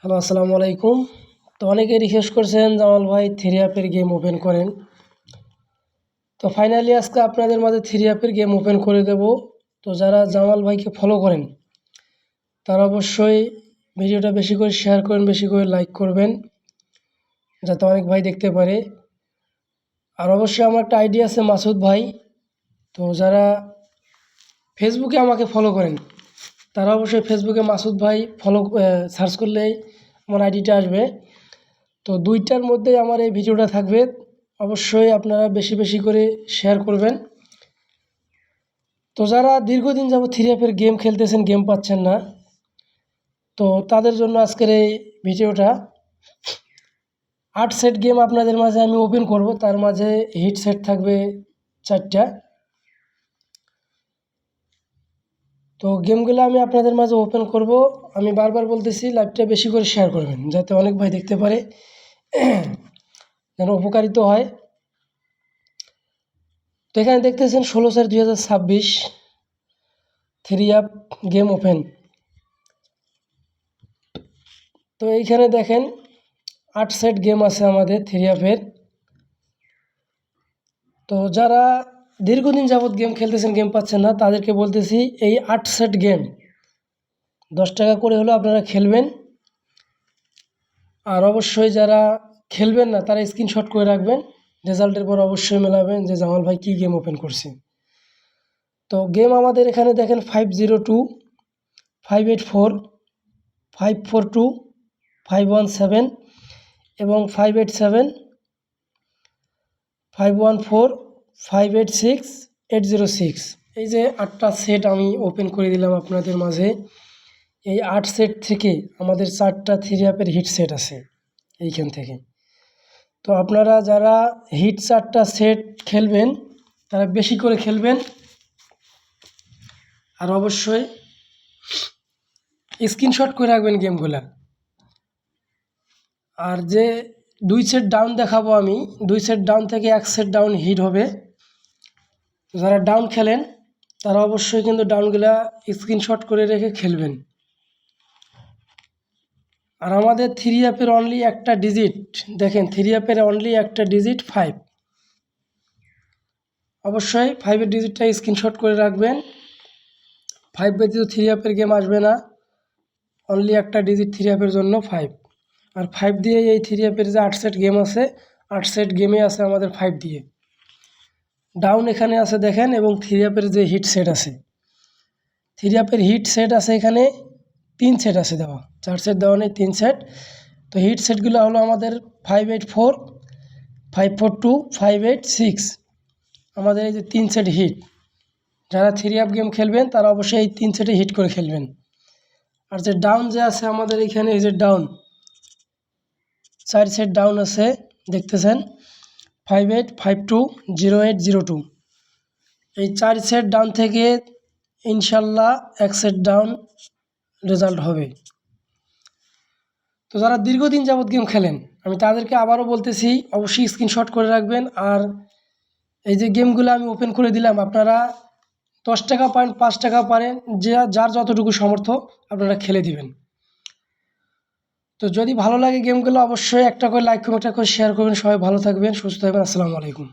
Hello, আসসালামু আলাইকুম। তো অনেকে রিকোয়েস্ট করছেন জামাল ভাই থ্রি অ্যাপের গেম ওপেন করেন। তো ফাইনালি আজকে আপনাদের মাঝে থ্রি অ্যাপের গেম ওপেন করে দেব। তো যারা জামাল ভাইকে ফলো করেন তারা অবশ্যই ভিডিওটা বেশি করে শেয়ার করেন, বেশি করে লাইক করবেন, যাতে অনেক ভাই দেখতে পারে। আর অবশ্যই আমার একটা আইডি আছে মাসুদ ভাই। তো যারা ফেসবুকে আমাকে ফলো করেন তারা অবশ্যই ফেসবুকে মাসুদ ভাই ফলো সার্চ করলেই আমার আইডিটা আসবে। তো দুইটার মধ্যেই আমার এই ভিডিওটা থাকবে। অবশ্যই আপনারা বেশি বেশি করে শেয়ার করবেন। তো যারা দীর্ঘদিন যাবত থ্রি অ্যাপের গেম খেলতেছেন, গেম পাচ্ছেন না, তো তাদের জন্য আজকের এই ভিডিওটা। 8 সেট গেম আপনাদের মাঝে আমি ওপেন করব, তার মাঝে হিট সেট থাকবে 4টা। তো গেমগুলো আমি আপনাদের মাঝে ওপেন করব। আমি বারবার বলতেছি লাইভটা বেশি করে শেয়ার করবেন, যাতে অনেক ভাই দেখতে পারে, যেন উপকারিত হয়। তো এখানে দেখতেছেন 16/4/2026 থ্রি অ্যাপ গেম ওপেন। তো এইখানে দেখেন 8 সেট গেম আছে আমাদের থ্রি অ্যাপের। তো যারা দীর্ঘদিন যাবৎ গেম খেলতেছেন, গেম পাচ্ছেন না, তাদেরকে বলতেছি এই 8 সেট গেম 10 টাকা করে হলেও আপনারা খেলবেন। আর অবশ্যই যারা খেলবেন না তারা স্ক্রিনশট করে রাখবেন, রেজাল্টের পর অবশ্যই মেলাবেন যে জামাল ভাই কী গেম ওপেন করছে। তো গেম আমাদের এখানে দেখেন 502, 584, 542, 517 এবং 587, 514, 586, 806। এই যে 8টা সেট আমি ওপেন করে দিলাম আপনাদের মাঝে। এই 8 সেট থেকে আমাদের 4টা থ্রি অ্যাপের হিট সেট আছে এইখান থেকে। তো আপনারা যারা হিট 4টা সেট খেলবেন তারা বেশি করে খেলবেন। আর অবশ্যই স্ক্রিনশট করে রাখবেন গেমগুলা। আর যে 2 সেট ডাউন দেখাবো আমি, 2 সেট ডাউন থেকে 1 সেট ডাউন হিট হবে। যারা ডাউন খেলেন তারা অবশ্যই কিন্তু ডাউনগুলা স্ক্রিনশট করে রেখে খেলবেন। আর আমাদের থ্রি অ্যাপের অনলি একটা ডিজিট, দেখেন থ্রি অ্যাপের অনলি একটা ডিজিট 5। অবশ্যই 5-এর ডিজিটটা স্ক্রিনশট করে রাখবেন। 5 ব্যতীত থ্রি অ্যাপের গেম আসবে না, অনলি একটা ডিজিট থ্রি অ্যাপের জন্য 5। আর 5 দিয়ে এই থ্রি অ্যাপের যে 8 সেট গেম আছে, 8 সেট গেমে আছে আমাদের 5 দিয়ে। ডাউন এখানে আছে দেখেন, এবং থ্রি অ্যাপের যে হিট সেট আছে, থ্রি অ্যাপের হিট সেট আছে এখানে 3 সেট আছে দেওয়া, 4 সেট দেওয়া নেই, 3 সেট। তো হিট সেটগুলো হলো আমাদের 584, 542, 586। আমাদের এই যে 3 সেট হিট, যারা থ্রি অ্যাপ গেম খেলবেন তারা অবশ্যই এই 3 সেটে হিট করে খেলবেন। আর যে ডাউন যে আছে আমাদের এখানে, এই যে ডাউন 4 সেট ডাউন আছে দেখতেছেন, 58, 52, 08, 02। এই 4 সেট ডাউন থেকে ইনশাল্লাহ 1 সেট ডাউন রেজাল্ট হবে। তো যারা দীর্ঘদিন যাবৎ গেম খেলেন আমি তাদেরকে আবারও বলতেছি অবশ্যই স্ক্রিনশট করে রাখবেন। আর এই যে গেমগুলো আমি ওপেন করে দিলাম, আপনারা 10 টাকা পারেন, 5 টাকা পারেন, যে যার যতটুকু সামর্থ্য আপনারা খেলে দিবেন। তো যদি ভালো লাগে গেমগুলো অবশ্যই একটা করে লাইক, কমেন্ট করে শেয়ার করবেন। সবাই ভালো থাকবেন, সুস্থ থাকবেন। আসসালামু আলাইকুম।